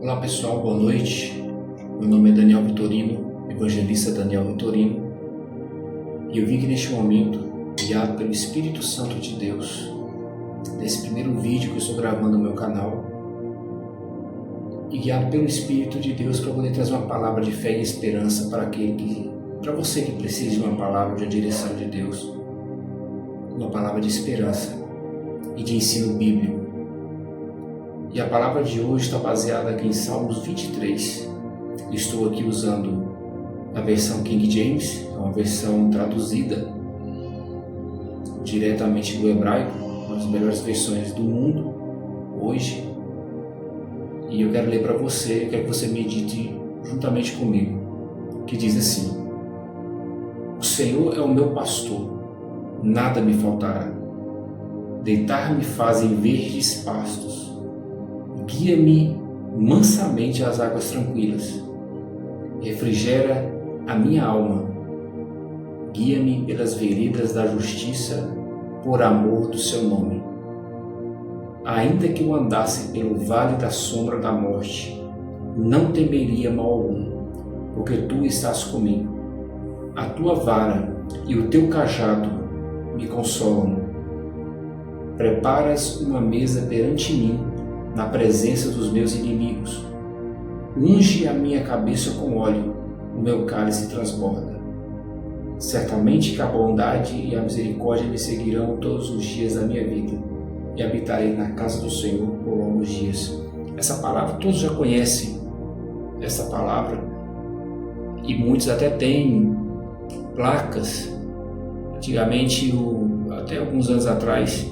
Olá pessoal, boa noite. Meu nome é Daniel Vitorino, evangelista Daniel Vitorino, e eu vim aqui neste momento, guiado pelo Espírito Santo de Deus, nesse primeiro vídeo que eu estou gravando no meu canal, e guiado pelo Espírito de Deus para poder trazer uma palavra de fé e esperança para você que precisa de uma palavra de direção de Deus, uma palavra de esperança e de ensino bíblico. E a palavra de hoje está baseada aqui em Salmos 23. Estou aqui usando a versão King James, uma versão traduzida diretamente do hebraico, uma das melhores versões do mundo hoje. E eu quero ler para você, eu quero que você medite juntamente comigo, que diz assim: O Senhor é o meu pastor, nada me faltará. Deitar-me faz em verdes pastos. Guia-me mansamente às águas tranquilas. Refrigera a minha alma. Guia-me pelas veredas da justiça, por amor do seu nome. Ainda que eu andasse pelo vale da sombra da morte, não temeria mal algum, porque tu estás comigo. A tua vara e o teu cajado me consolam. Preparas uma mesa perante mim, na presença dos meus inimigos. Unge a minha cabeça com óleo, o meu cálice transborda. Certamente que a bondade e a misericórdia me seguirão todos os dias da minha vida, e habitarei na casa do Senhor por longos dias. Essa palavra, todos já conhecem essa palavra, e muitos até têm placas. Antigamente, até alguns anos atrás,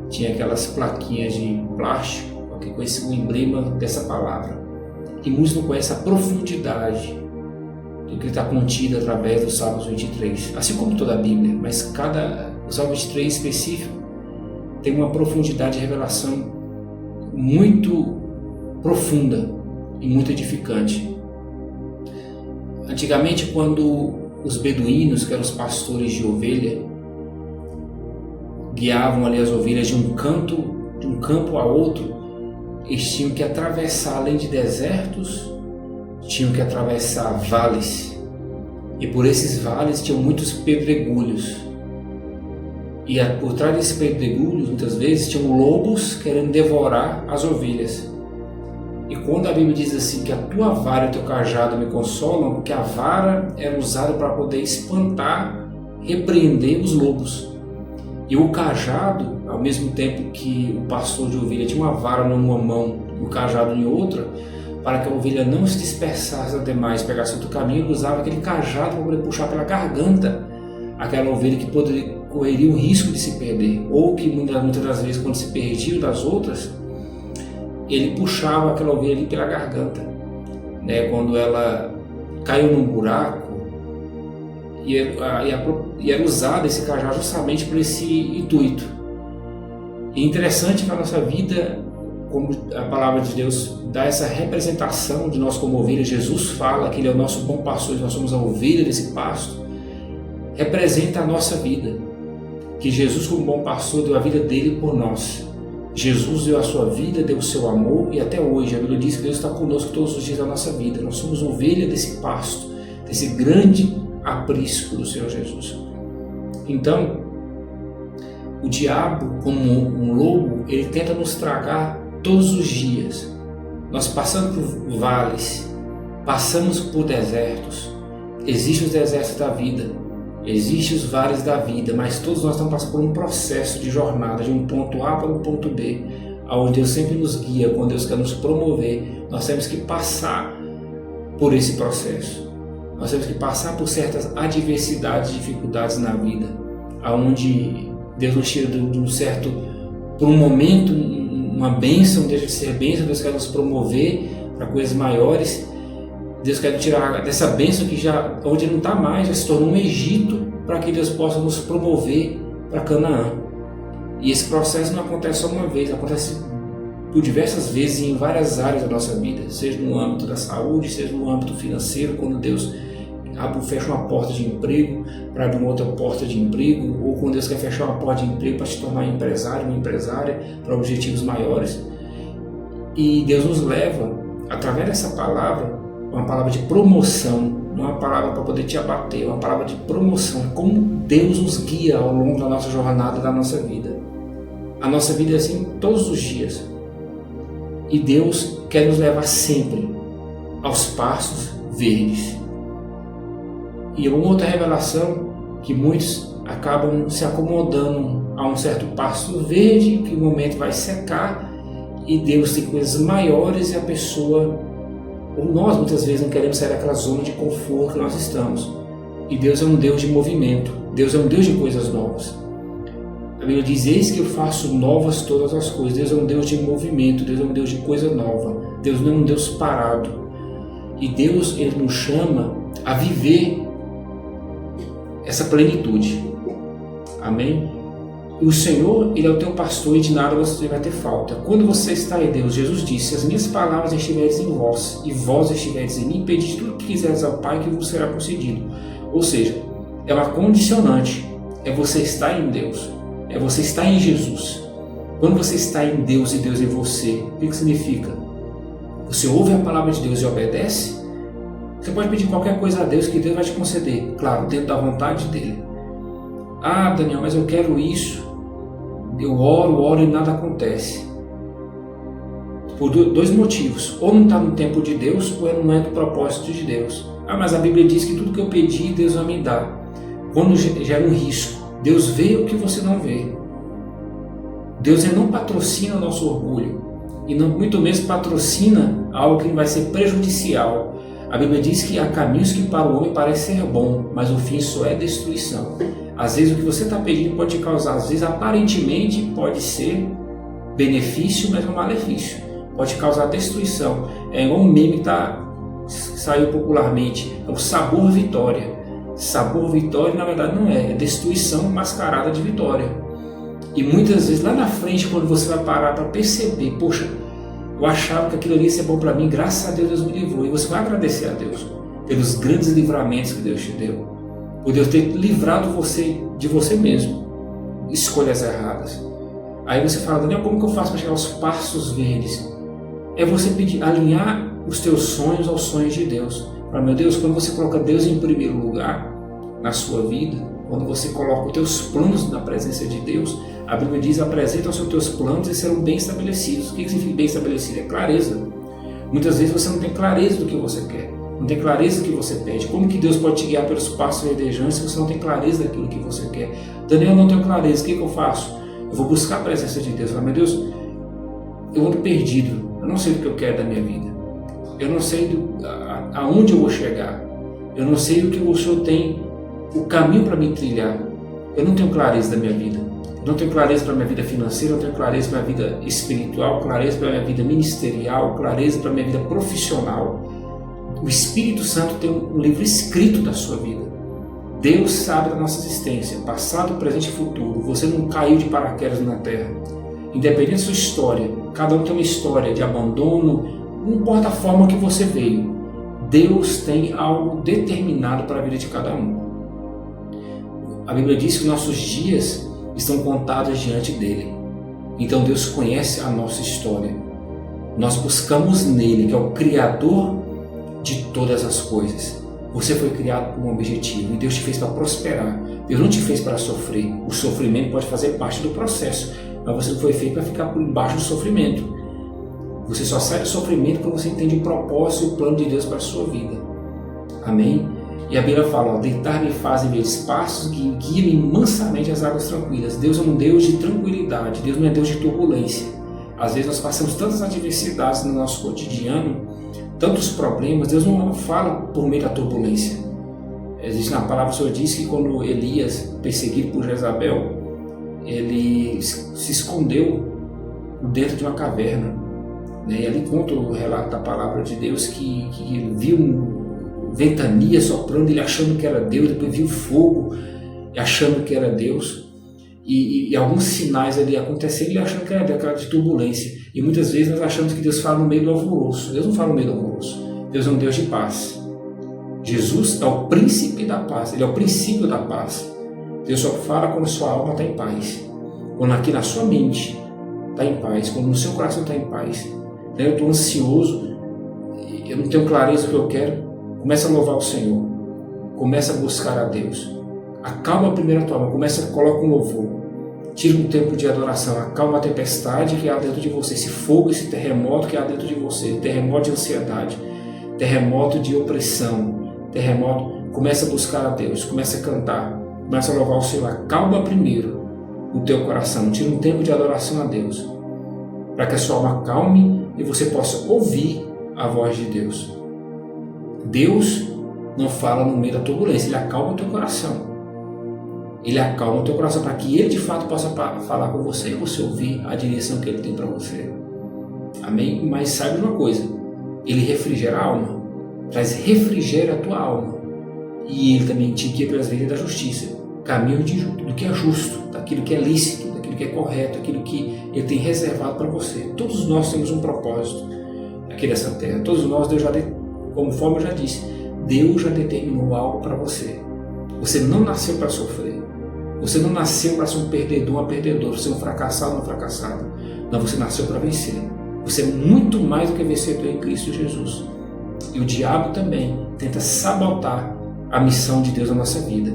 tinha aquelas plaquinhas de plástico que conhecia o emblema dessa palavra. E muitos não conhecem a profundidade do que está contido através do Salmos 23, assim como toda a Bíblia, mas o Salmo 23 específico tem uma profundidade de revelação muito profunda e muito edificante. Antigamente, quando os beduínos, que eram os pastores de ovelha, guiavam ali as ovelhas de um campo a outro, eles tinham que atravessar, além de desertos, tinham que atravessar vales, e por esses vales tinham muitos pedregulhos, e por trás desses pedregulhos muitas vezes tinham lobos querendo devorar as ovelhas. E quando a Bíblia diz assim que a tua vara e o teu cajado me consolam, porque a vara era usada para poder espantar, repreender os lobos, e o cajado, ao mesmo tempo que o pastor de ovelha tinha uma vara numa mão e o cajado em outra, para que a ovelha não se dispersasse demais, pegasse outro caminho, ele usava aquele cajado para poder puxar pela garganta aquela ovelha que correria o risco de se perder, ou que muitas das vezes, quando se perdia das outras, ele puxava aquela ovelha ali pela garganta, né? Quando ela caiu num buraco, e era usado esse cajado justamente por esse intuito. E interessante que a nossa vida, como a palavra de Deus dá essa representação de nós como ovelha, Jesus fala que Ele é o nosso bom pastor, nós somos a ovelha desse pasto, representa a nossa vida, que Jesus como bom pastor deu a vida dele por nós. Jesus deu a sua vida, deu o seu amor, e até hoje a Bíblia diz que Deus está conosco todos os dias da nossa vida. Nós somos ovelha desse pasto, desse grande aprisco do Senhor Jesus. Então, o diabo, como um lobo, ele tenta nos tragar todos os dias. Nós passamos por vales, passamos por desertos. Existem os desertos da vida, existem os vales da vida, mas todos nós estamos passando por um processo de jornada, de um ponto A para um ponto B, onde Deus sempre nos guia. Quando Deus quer nos promover, nós temos que passar por esse processo. Nós temos que passar por certas adversidades, dificuldades na vida, aonde Deus nos tira de um certo, por um momento, uma bênção, deixa de ser bênção. Deus quer nos promover para coisas maiores. Deus quer tirar dessa bênção que já, onde não está mais, já se tornou um Egito, para que Deus possa nos promover para Canaã. E esse processo não acontece só uma vez, acontece por diversas vezes em várias áreas da nossa vida, seja no âmbito da saúde, seja no âmbito financeiro, quando Deus fecha uma porta de emprego para abrir uma outra porta de emprego, ou quando Deus quer fechar uma porta de emprego para te tornar um empresário, uma empresária, para objetivos maiores. E Deus nos leva através dessa palavra, uma palavra de promoção, não é uma palavra para poder te abater, é uma palavra de promoção, é como Deus nos guia ao longo da nossa jornada, da nossa vida. A nossa vida é assim todos os dias. E Deus quer nos levar sempre aos pastos verdes. E uma outra revelação, que muitos acabam se acomodando a um certo pasto verde, que o momento vai secar, e Deus tem coisas maiores e a pessoa, ou nós muitas vezes não queremos sair daquela zona de conforto que nós estamos. E Deus é um Deus de movimento, Deus é um Deus de coisas novas. A Bíblia diz: eis que eu faço novas todas as coisas. Deus é um Deus de movimento, Deus é um Deus de coisa nova. Deus não é um Deus parado. E Deus, Ele nos chama a viver essa plenitude. Amém? E o Senhor, Ele é o teu pastor e de nada você vai ter falta. Quando você está em Deus, Jesus disse: se as minhas palavras estiverem em vós e vós estiverem em mim, pedis tudo o que quiseres ao Pai que vos será concedido. Ou seja, é uma condicionante, é você estar em Deus, é você estar em Jesus. Quando você está em Deus e Deus em você, o que significa? Você ouve a palavra de Deus e obedece. Você pode pedir qualquer coisa a Deus que Deus vai te conceder, claro, dentro da vontade dEle. Ah, Daniel, mas eu quero isso. Eu oro e nada acontece. Por dois motivos: ou não está no tempo de Deus, ou não é do propósito de Deus. Ah, mas a Bíblia diz que tudo que eu pedi, Deus vai me dar. Quando gera um risco, Deus vê o que você não vê. Deus não patrocina o nosso orgulho, e não, muito menos patrocina algo que vai ser prejudicial. A Bíblia diz que há caminhos que para o homem parecem ser bom, mas o fim só é destruição. Às vezes o que você está pedindo pode te causar, às vezes aparentemente pode ser benefício, mas é um malefício. Pode causar destruição. É igual um meme que saiu popularmente, é o sabor vitória. Sabor vitória na verdade não é destruição mascarada de vitória. E muitas vezes lá na frente, quando você vai parar para perceber, poxa, eu achava que aquilo ali ia ser bom para mim, graças a Deus, Deus me livrou. E você vai agradecer a Deus pelos grandes livramentos que Deus te deu, por Deus ter livrado você de você mesmo, escolhas erradas. Aí você fala: Daniel, como que eu faço para chegar aos pastos verdes? É você pedir, alinhar os teus sonhos aos sonhos de Deus. Para, meu Deus, quando você coloca Deus em primeiro lugar na sua vida, quando você coloca os teus planos na presença de Deus, a Bíblia diz: apresenta os teus planos e serão bem estabelecidos. O que significa bem estabelecido? É clareza. Muitas vezes você não tem clareza do que você quer, não tem clareza do que você pede. Como que Deus pode te guiar pelos passos verdejantes se você não tem clareza daquilo que você quer? Daniel, eu não tenho clareza, o que eu faço? Eu vou buscar a presença de Deus. Meu Deus, eu ando perdido, eu não sei do que eu quero da minha vida, eu não sei aonde eu vou chegar, eu não sei o que o Senhor tem, o caminho para me trilhar. Eu não tenho clareza da minha vida, eu não tenho clareza para a minha vida financeira, eu não tenho clareza para a minha vida espiritual, clareza para a minha vida ministerial, clareza para a minha vida profissional. O Espírito Santo tem um livro escrito da sua vida. Deus sabe da nossa existência, passado, presente e futuro. Você não caiu de paraquedas na terra. Independente da sua história, cada um tem uma história de abandono, não importa a forma que você veio. Deus tem algo determinado para a vida de cada um. A Bíblia diz que nossos dias estão contados diante dele. Então Deus conhece a nossa história. Nós buscamos nele, que é o Criador de todas as coisas. Você foi criado com um objetivo e Deus te fez para prosperar. Deus não te fez para sofrer. O sofrimento pode fazer parte do processo, mas você não foi feito para ficar por baixo do sofrimento. Você só sai do sofrimento quando você entende o propósito e o plano de Deus para a sua vida. Amém? E a Bíblia fala: deitar-me fazem verdes pastos, guia-me mansamente às águas tranquilas. Deus é um Deus de tranquilidade, Deus não é Deus de turbulência. Às vezes nós passamos tantas adversidades no nosso cotidiano, tantos problemas. Deus não fala por meio da turbulência. Existe na palavra, o Senhor diz que quando Elias, perseguido por Jezabel, ele se escondeu dentro de uma caverna, né? E ali conta o relato da palavra de Deus que ele viu ventania soprando, ele achando que era Deus, depois viu fogo achando que era Deus, e alguns sinais ali acontecendo, ele achando que era Deus, aquela de turbulência. E muitas vezes nós achamos que Deus fala no meio do alvoroço. Deus não fala no meio do alvoroço. Deus é um Deus de paz. Jesus é o príncipe da paz, ele é o princípio da paz. Deus só fala quando a sua alma está em paz, quando aqui na sua mente está em paz, quando no seu coração está em paz. Eu estou ansioso, eu não tenho clareza do que eu quero, começa a louvar o Senhor, começa a buscar a Deus, acalma primeiro a tua alma, coloca um louvor, tira um tempo de adoração, acalma a tempestade que há dentro de você, esse fogo, esse terremoto que há dentro de você, terremoto de ansiedade, terremoto de opressão, terremoto, começa a buscar a Deus, começa a cantar, começa a louvar o Senhor, acalma primeiro o teu coração, tira um tempo de adoração a Deus, para que a sua alma acalme e você possa ouvir a voz de Deus. Deus não fala no meio da turbulência, Ele acalma o teu coração. Ele acalma o teu coração para que Ele de fato possa falar com você e você ouvir a direção que Ele tem para você. Amém? Mas saiba uma coisa, Ele refrigera a alma, traz refrigério à tua alma. E Ele também te guia pelas veredas da justiça, caminho do que é justo, daquilo que é lícito, daquilo que é correto, daquilo que Ele tem reservado para você. Todos nós temos um propósito aqui nessa terra. Todos nós, conforme eu já disse, Deus já determinou algo para você. Você não nasceu para sofrer. Você não nasceu para ser um perdedor, uma perdedora, ser um fracassado, uma fracassada. Não, você nasceu para vencer. Você é muito mais do que vencedor em Cristo Jesus. E o diabo também tenta sabotar a missão de Deus na nossa vida.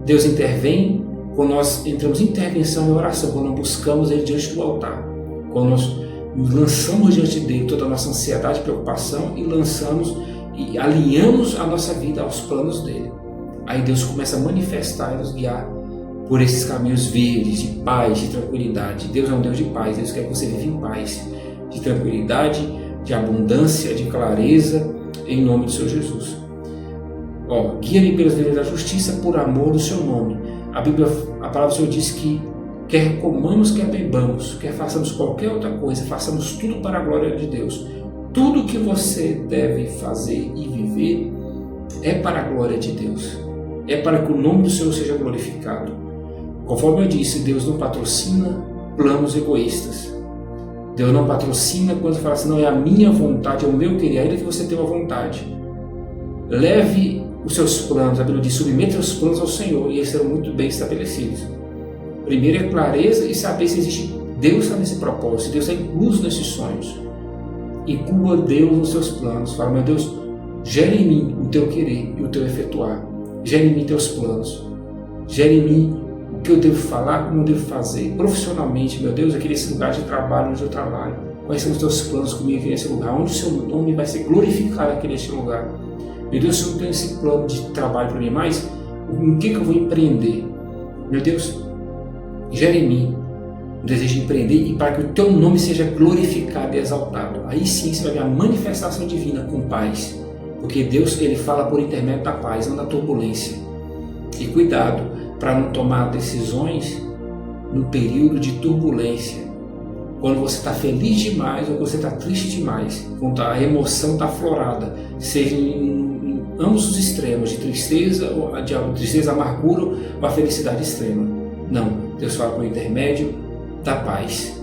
Deus intervém quando nós entramos em intervenção e oração, quando nós buscamos Ele diante do altar, quando nós lançamos diante dele toda a nossa ansiedade e preocupação e lançamos e alinhamos a nossa vida aos planos dele. Aí Deus começa a manifestar e nos guiar por esses caminhos verdes, de paz, de tranquilidade. Deus é um Deus de paz, Deus quer que você viva em paz, de tranquilidade, de abundância, de clareza, em nome do Senhor Jesus. Guia-me pelas veredas da justiça por amor do seu nome. A palavra do Senhor diz que quer comamos, quer bebamos, quer façamos qualquer outra coisa, façamos tudo para a glória de Deus. Tudo que você deve fazer e viver é para a glória de Deus. É para que o nome do Senhor seja glorificado. Conforme eu disse, Deus não patrocina planos egoístas. Deus não patrocina quando fala assim, não, é a minha vontade, é o meu querer, ainda que você tenha uma vontade. Leve os seus planos, a Bíblia diz, submeta os planos ao Senhor e eles serão muito bem estabelecidos. Primeiro é clareza e saber se existe Deus está nesse propósito, Deus está incluso nesses sonhos. Inclua Deus nos seus planos. Fala, meu Deus, gere em mim o teu querer e o teu efetuar. Gere em mim teus planos. Gere em mim o que eu devo falar, como eu devo fazer. Profissionalmente, meu Deus, aqui nesse lugar de trabalho onde eu trabalho. Quais são os teus planos comigo aqui nesse lugar? Onde o seu nome vai ser glorificado aqui nesse lugar? Meu Deus, se eu não tenho esse plano de trabalho para mim mais, em que eu vou empreender? Meu Deus, gere em mim o desejo de empreender e para que o teu nome seja glorificado e exaltado. Aí sim você vai ver a manifestação divina com paz. Porque Deus, Ele fala por intermédio da paz, não da turbulência. E cuidado para não tomar decisões no período de turbulência. Quando você está feliz demais ou quando você está triste demais. Quando a emoção está aflorada. Seja em ambos os extremos, de tristeza, amargura ou a felicidade extrema. Não, Deus fala por intermédio da paz.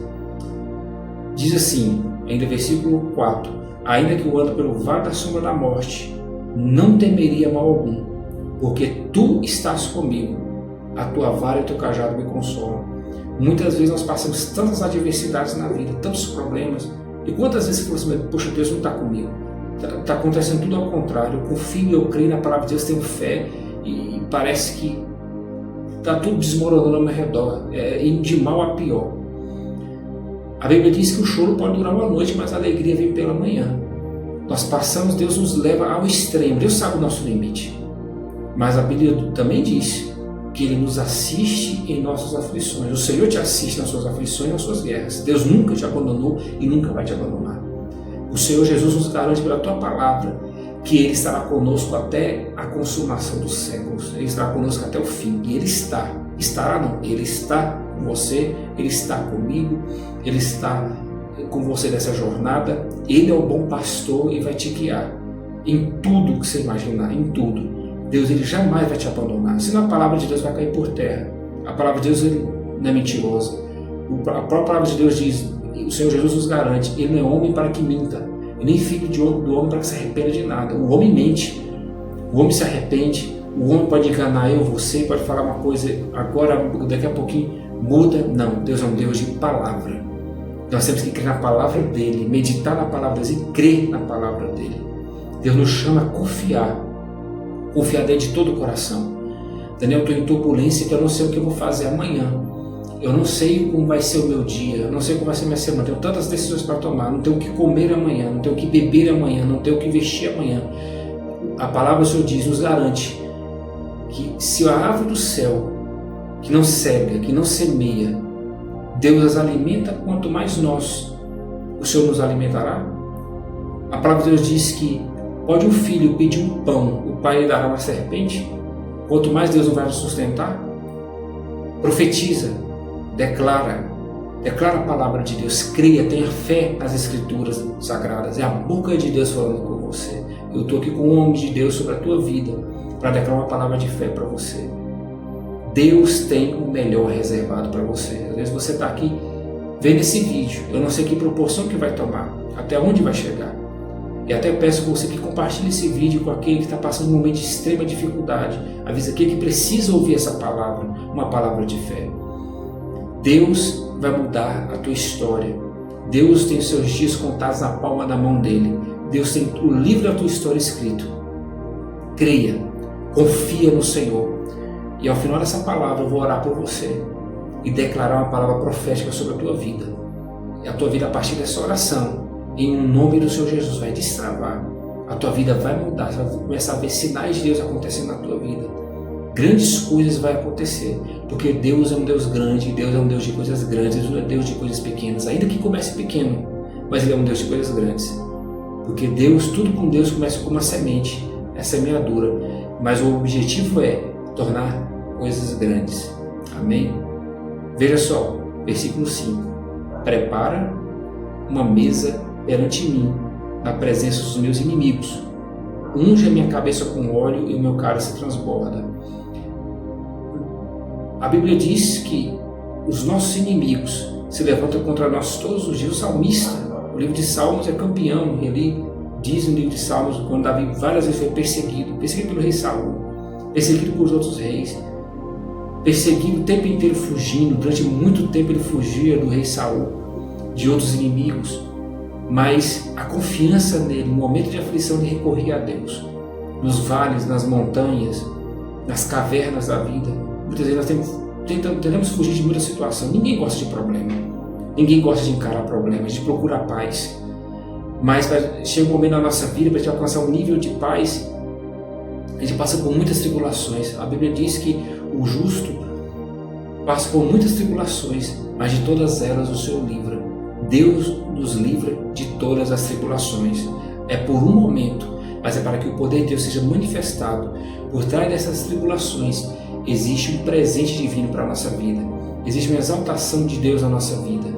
Diz assim, ainda versículo 4, ainda que eu ande pelo vale da sombra da morte, não temeria mal algum, porque tu estás comigo, a tua vara e o teu cajado me consolam. Muitas vezes nós passamos tantas adversidades na vida, tantos problemas, e quantas vezes você fala assim, poxa, Deus não está comigo, está acontecendo tudo ao contrário, eu confio, eu creio na palavra de Deus, tenho fé, e parece que está tudo desmoronando ao meu redor, indo de mal a pior. A Bíblia diz que o choro pode durar uma noite, mas a alegria vem pela manhã. Nós passamos, Deus nos leva ao extremo, Deus sabe o nosso limite. Mas a Bíblia também diz que Ele nos assiste em nossas aflições. O Senhor te assiste nas suas aflições e nas suas guerras. Deus nunca te abandonou e nunca vai te abandonar. O Senhor Jesus nos garante pela tua palavra que Ele estará conosco até a consumação dos séculos. Ele estará conosco até o fim. E Ele Ele está com você, Ele está comigo, Ele está com você nessa jornada. Ele é o bom pastor e vai te guiar em tudo que você imaginar, em tudo. Deus, Ele jamais vai te abandonar, senão a palavra de Deus vai cair por terra. A palavra de Deus Ele não é mentirosa. A própria palavra de Deus diz, o Senhor Jesus nos garante, Ele não é homem para que minta, e nem filho do homem para que se arrependa de nada. O homem mente, o homem se arrepende, o homem pode enganar eu, você, pode falar uma coisa agora, daqui a pouquinho muda. Não, Deus é um Deus de palavra. Nós temos que crer na palavra dele, meditar na palavra dele e crer na palavra dele. Deus nos chama a confiar dele de todo o coração. Daniel, eu estou em turbulência, que eu não sei o que eu vou fazer amanhã. Eu não sei como vai ser o meu dia, eu não sei como vai ser a minha semana. Tenho tantas decisões para tomar, não tenho o que comer amanhã, não tenho o que beber amanhã, não tenho o que vestir amanhã. A palavra do Senhor diz, nos garante que se a árvore do céu, que não cega, que não semeia, Deus as alimenta, quanto mais nós, o Senhor nos alimentará. A palavra de Deus diz que pode um filho pedir um pão, o pai lhe dará uma serpente, quanto mais Deus não vai nos sustentar. Profetiza, declara a palavra de Deus, creia, tenha fé nas Escrituras Sagradas, é a boca de Deus falando com você. Eu estou aqui com o homem de Deus sobre a tua vida, para declarar uma palavra de fé para você. Deus tem o melhor reservado para você. Às vezes você está aqui vendo esse vídeo, eu não sei que proporção que vai tomar, até onde vai chegar. E até peço que você que compartilhe esse vídeo com aquele que está passando um momento de extrema dificuldade. Avisa aquele que precisa ouvir essa palavra, uma palavra de fé. Deus vai mudar a tua história. Deus tem os seus dias contados na palma da mão dele. Deus tem o livro da tua história escrito. Creia, confia no Senhor. E ao final dessa palavra eu vou orar por você e declarar uma palavra profética sobre a tua vida. E a tua vida, a partir dessa oração, em nome do Senhor Jesus, vai destravar. A tua vida vai mudar, você vai começar a ver sinais de Deus acontecendo na tua vida. Grandes coisas vão acontecer, porque Deus é um Deus grande, Deus é um Deus de coisas grandes, Deus não é Deus de coisas pequenas, ainda que comece pequeno, mas Ele é um Deus de coisas grandes. Porque Deus, tudo com Deus começa com uma semente, é semeadura, mas o objetivo é tornar coisas grandes. Amém? Veja só, versículo 5. Prepara uma mesa perante mim, na presença dos meus inimigos. Unge a minha cabeça com óleo e o meu cálice transborda. A Bíblia diz que os nossos inimigos se levantam contra nós todos os dias. O salmista, o livro de Salmos é campeão. Ele diz no livro de Salmos, quando Davi várias vezes foi perseguido pelo rei Saul, perseguido por outros reis, perseguido o tempo inteiro fugindo. Durante muito tempo ele fugia do rei Saul, de outros inimigos. Mas a confiança nele, no momento de aflição, ele recorria a Deus. Nos vales, nas montanhas, nas cavernas da vida. Muitas vezes nós tentamos fugir de muita situação. Ninguém gosta de problema. Ninguém gosta de encarar problemas, de procurar paz. Mas chega um momento na nossa vida para a gente alcançar um nível de paz, a gente passa por muitas tribulações. A Bíblia diz que o justo passa por muitas tribulações, mas de todas elas o Senhor livra. Deus nos livra de todas as tribulações. É por um momento, mas é para que o poder de Deus seja manifestado. Por trás dessas tribulações existe um presente divino para a nossa vida. Existe uma exaltação de Deus na nossa vida.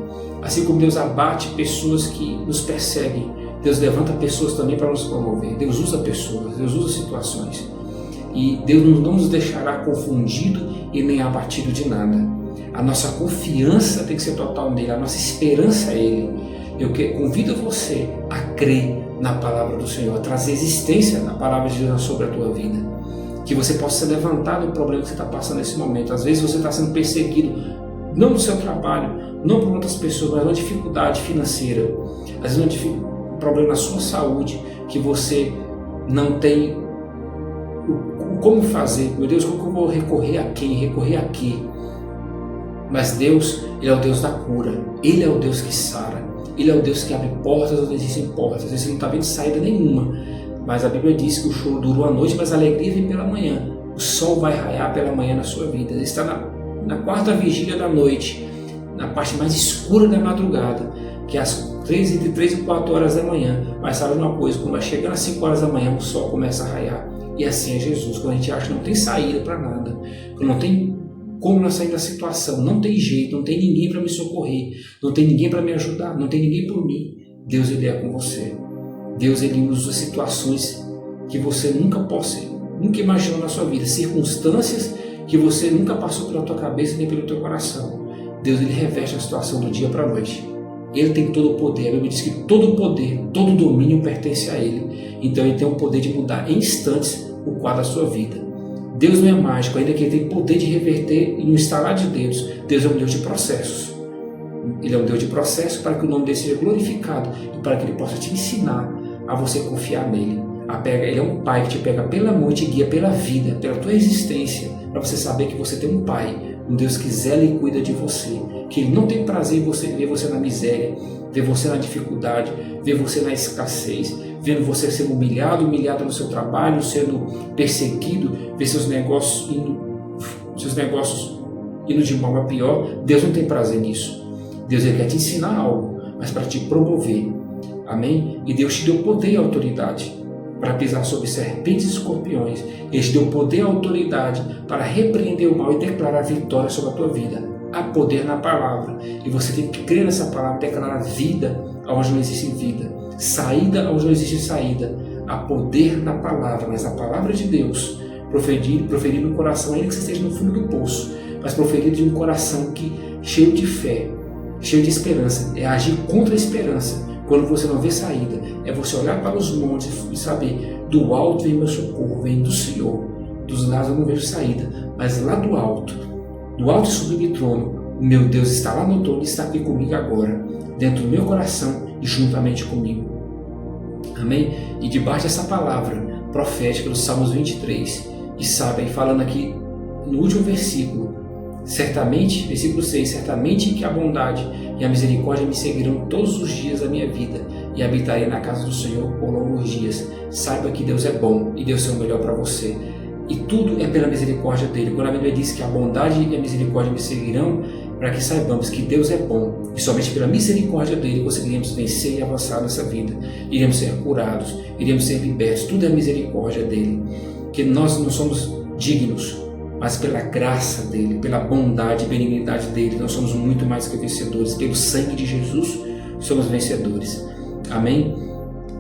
Assim como Deus abate pessoas que nos perseguem, Deus levanta pessoas também para nos promover. Deus usa pessoas, Deus usa situações. E Deus não nos deixará confundido e nem abatido de nada. A nossa confiança tem que ser total nele, a nossa esperança é Ele. Eu convido você a crer na palavra do Senhor, a trazer existência na palavra de Deus sobre a tua vida. Que você possa ser levantado do problema que você está passando nesse momento. Às vezes você está sendo perseguido, não no seu trabalho, não por outras pessoas, mas uma dificuldade financeira. Às vezes um problema na sua saúde, que você não tem como fazer. Meu Deus, como que eu vou recorrer a quem? Recorrer a quê? Mas Deus, Ele é o Deus da cura. Ele é o Deus que sara. Ele é o Deus que abre portas onde existem portas. Às vezes você não está vendo saída nenhuma. Mas a Bíblia diz que o choro durou a noite, mas a alegria vem pela manhã. O sol vai raiar pela manhã na sua vida. Ele está na quarta vigília da noite, na parte mais escura da madrugada, que é entre 3 e 4 horas da manhã. Mas sabe uma coisa, quando vai chegando às 5 horas da manhã, o sol começa a raiar. E assim é Jesus, quando a gente acha que não tem saída para nada, que não tem como nós sair da situação, não tem jeito, não tem ninguém para me socorrer, não tem ninguém para me ajudar, não tem ninguém por mim. Deus, Ele é com você. Deus, Ele usa situações que você nunca imaginou na sua vida, circunstâncias que você nunca passou pela tua cabeça nem pelo teu coração. Deus, Ele reveste a situação do dia para a noite. Ele tem todo o poder. A Bíblia diz que todo o poder, todo o domínio pertence a Ele. Então Ele tem o poder de mudar em instantes o quadro da sua vida. Deus não é mágico, ainda que Ele tem poder de reverter em um estalar de dedos. Deus é um Deus de processos. Ele é um Deus de processo para que o nome dele seja glorificado e para que ele possa te ensinar a você confiar nele. Ele é um pai que te pega pela mão e te guia pela vida, pela tua existência, para você saber que você tem um pai, um Deus que zela e cuida de você, que ele não tem prazer em ver você na miséria, ver você na dificuldade, ver você na escassez, vendo você sendo humilhado no seu trabalho, sendo perseguido, ver seus negócios indo de mal a pior. Deus não tem prazer nisso. Deus ele quer te ensinar algo, mas para te promover. Amém? E Deus te deu poder e autoridade para pisar sobre serpentes e escorpiões. Ele te deu poder e autoridade para repreender o mal e declarar vitória sobre a tua vida. Há poder na palavra. E você tem que crer nessa palavra, declarar vida onde não existe vida, saída onde não existe saída. Há poder na palavra, mas a palavra de Deus, proferido no coração, ainda que você esteja no fundo do poço, mas proferido de um coração cheio de fé, cheio de esperança, é agir contra a esperança. Quando você não vê saída, é você olhar para os montes e saber, do alto vem meu socorro, vem do Senhor. Dos lados eu não vejo saída, mas lá do alto e sublime trono, o meu Deus está lá no trono e está aqui comigo agora, dentro do meu coração e juntamente comigo. Amém? E debaixo dessa palavra profética dos Salmos 23, e sabem, falando aqui no último versículo, certamente, versículo 6, certamente que a bondade e a misericórdia me seguirão todos os dias da minha vida e habitarei na casa do Senhor por longos dias. Saiba que Deus é bom e Deus é o melhor para você. E tudo é pela misericórdia dele. Quando a Bíblia diz que a bondade e a misericórdia me seguirão, para que saibamos que Deus é bom e somente pela misericórdia dele conseguiremos vencer e avançar nessa vida. Iremos ser curados, iremos ser libertos. Tudo é misericórdia dele. Que nós não somos dignos, mas pela graça dele, pela bondade e benignidade dele, nós somos muito mais que vencedores. Pelo sangue de Jesus, somos vencedores. Amém?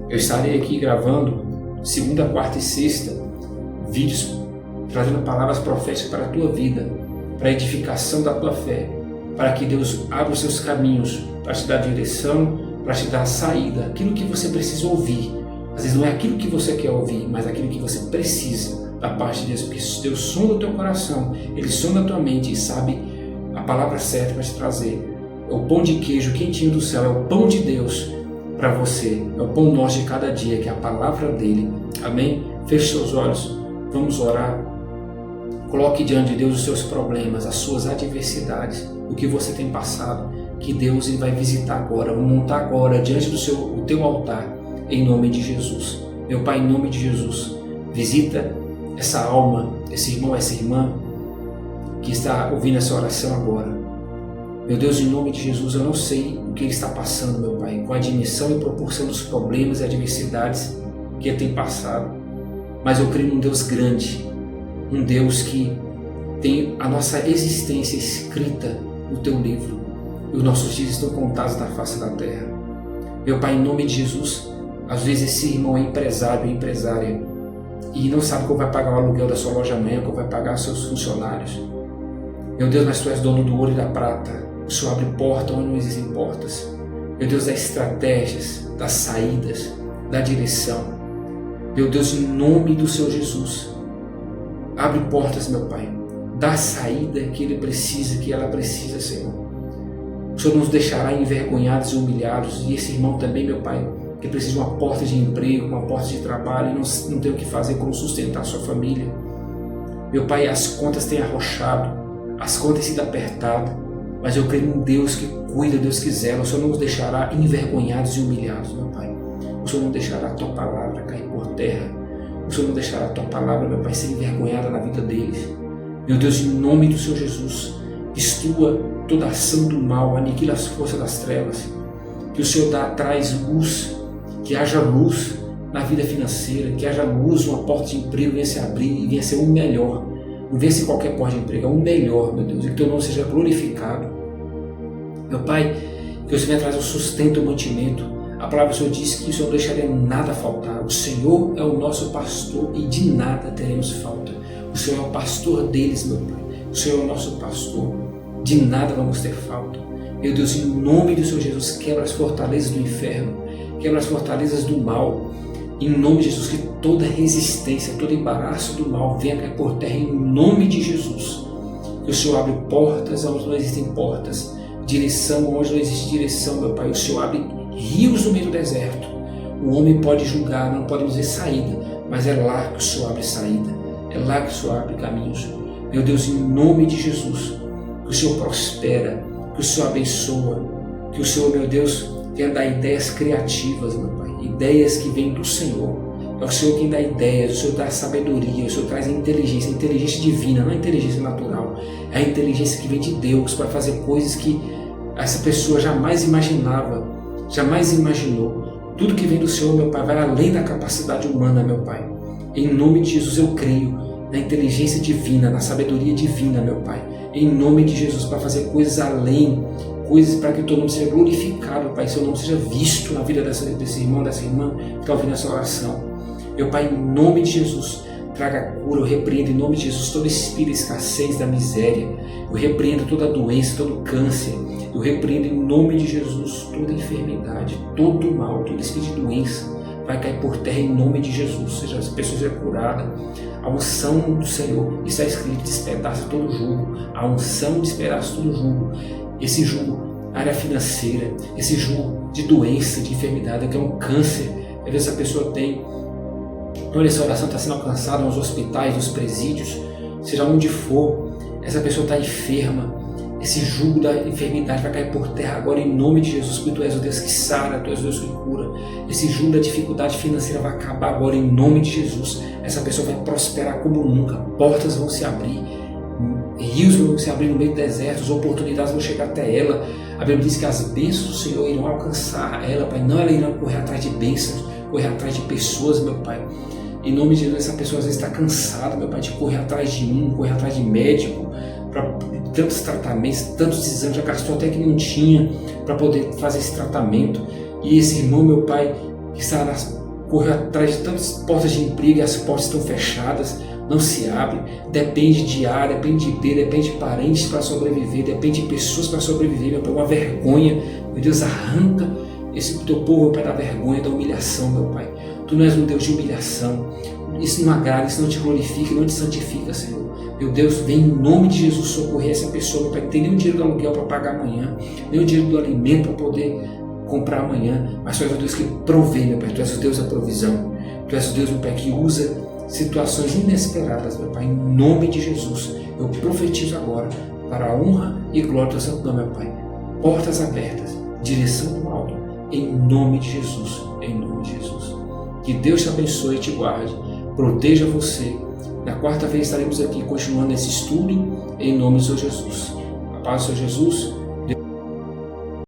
Eu estarei aqui gravando segunda, quarta e sexta vídeos trazendo palavras proféticas para a tua vida, para a edificação da tua fé, para que Deus abra os seus caminhos, para te dar direção, para te dar saída, aquilo que você precisa ouvir. Às vezes não é aquilo que você quer ouvir, mas aquilo que você precisa da parte de Deus, porque Deus sonda o teu coração, Ele sonda a tua mente e sabe a palavra certa para te trazer. É o pão de queijo quentinho do céu, é o pão de Deus para você, é o pão nosso de cada dia, que é a palavra dele. Amém? Feche seus olhos, vamos orar. Coloque diante de Deus os seus problemas, as suas adversidades, o que você tem passado, que Deus ele vai visitar agora, vai montar agora diante do teu altar, em nome de Jesus. Meu Pai, em nome de Jesus, visita essa alma, esse irmão, essa irmã que está ouvindo essa oração agora. Meu Deus, em nome de Jesus, eu não sei o que ele está passando, meu Pai, com a dimensão e proporção dos problemas e adversidades que ele tem passado, mas eu creio num Deus grande, um Deus que tem a nossa existência escrita no teu livro, e os nossos dias estão contados na face da terra. Meu Pai, em nome de Jesus, às vezes esse irmão é empresário ou empresária e não sabe como vai pagar o aluguel da sua loja amanhã, como vai pagar seus funcionários. Meu Deus, mas Tu és dono do ouro e da prata. O Senhor abre porta onde não existem portas. Meu Deus, dá estratégias, dá saídas, dá direção. Meu Deus, em nome do Senhor Jesus, abre portas, meu Pai. Dá a saída que ele precisa, que ela precisa, Senhor. O Senhor nos deixará envergonhados e humilhados. E esse irmão também, meu Pai, que precisa de uma porta de emprego, uma porta de trabalho, e não tem o que fazer, como sustentar a sua família. Meu Pai, as contas têm arrochado, as contas têm sido apertadas, mas eu creio em Deus que cuida, Deus que zela. O Senhor não nos deixará envergonhados e humilhados, meu Pai. O Senhor não deixará a Tua palavra cair por terra. O Senhor não deixará a Tua palavra, meu Pai, ser envergonhada na vida deles. Meu Deus, em nome do Senhor Jesus, destrua toda ação do mal, aniquila as forças das trevas. Que o Senhor traz luz, que haja luz na vida financeira, que haja luz, uma porta de emprego venha se abrir e venha ser o melhor. Não venha ser qualquer porta de emprego, é o melhor, meu Deus, e que Teu nome seja glorificado. Meu Pai, que o Senhor venha trazer o sustento e o mantimento. A palavra do Senhor diz que o Senhor não deixaria nada faltar. O Senhor é o nosso pastor e de nada teremos falta. O Senhor é o pastor deles, meu Pai. O Senhor é o nosso pastor. De nada vamos ter falta. Meu Deus, em nome do Senhor Jesus, quebra as fortalezas do inferno, quebra as fortalezas do mal. Em nome de Jesus, que toda resistência, todo embaraço do mal venha cair por terra em nome de Jesus. Que o Senhor abre portas onde não existem portas. direção onde não existe direção, meu Pai. O Senhor abre rios no meio do deserto. O homem pode julgar, não pode dizer saída, mas é lá que o Senhor abre saída, é lá que o Senhor abre caminhos. Meu Deus, em nome de Jesus, que o Senhor prospera, que o Senhor abençoa, que o Senhor, meu Deus, venha dar ideias criativas, meu Pai, ideias que vêm do Senhor. É o Senhor quem dá ideias, o Senhor dá sabedoria, o Senhor traz a inteligência divina, não a inteligência natural, é a inteligência que vem de Deus para fazer coisas que essa pessoa jamais imaginava, jamais imaginou. Tudo que vem do Senhor, meu Pai, vai além da capacidade humana, meu Pai. Em nome de Jesus eu creio na inteligência divina, na sabedoria divina, meu Pai. Em nome de Jesus, para fazer coisas além, coisas para que o teu nome seja glorificado, Pai, seu nome seja visto na vida desse irmão, dessa irmã que está ouvindo essa oração. Meu Pai, em nome de Jesus, traga cura, eu repreendo em nome de Jesus todo espírito de escassez, da miséria, eu repreendo toda doença, todo câncer, eu repreendo em nome de Jesus toda enfermidade, todo mal, todo espírito de doença, vai cair por terra em nome de Jesus, seja as pessoas sejam curadas. A unção do Senhor, está escrito, despedaça todo jugo, a unção despedaça todo jugo, esse jugo, área financeira, esse jugo de doença, de enfermidade, que é um câncer, às vezes a pessoa tem. Olha, essa oração está sendo alcançada nos hospitais, nos presídios, seja onde for, essa pessoa está enferma, esse jugo da enfermidade vai cair por terra agora em nome de Jesus, porque Tu és o Deus que sara, Tu és o Deus que cura. Esse jugo da dificuldade financeira vai acabar agora em nome de Jesus. Essa pessoa vai prosperar como nunca, portas vão se abrir, rios vão se abrir no meio do deserto, as oportunidades vão chegar até ela. A Bíblia diz que as bênçãos do Senhor irão alcançar ela, Pai, não ela irá correr atrás de bênçãos, correr atrás de pessoas, meu Pai. Em nome de Jesus, essa pessoa às vezes está cansada, meu Pai, de correr atrás de correr atrás de médico, para tantos tratamentos, tantos exames, já gastou até que não tinha para poder fazer esse tratamento. E esse irmão, meu Pai, que está correu atrás de tantas portas de emprego e as portas estão fechadas, não se abre, depende de ar, depende de B, depende de parentes para sobreviver, depende de pessoas para sobreviver, meu Pai, uma vergonha. Meu Deus, arranca esse teu povo, meu Pai, da vergonha, da humilhação, meu Pai. Tu não és um Deus de humilhação, isso não agrada, isso não te glorifica, não te santifica, Senhor. Meu Deus, vem em nome de Jesus socorrer essa pessoa, meu Pai, que tem nem o dinheiro do aluguel para pagar amanhã, nem o dinheiro do alimento para poder comprar amanhã, mas Tu és o Deus que provê, meu Pai, Tu és o Deus da provisão, Tu és o Deus, meu Pai, que usa situações inesperadas, meu Pai, em nome de Jesus, eu profetizo agora, para a honra e glória do Santo Nome, meu Pai, portas abertas, direção do alto, em nome de Jesus, em nome de Jesus. Que Deus te abençoe e te guarde, proteja você. Na quarta-feira estaremos aqui continuando esse estudo, em nome do Senhor Jesus. A paz do Senhor Jesus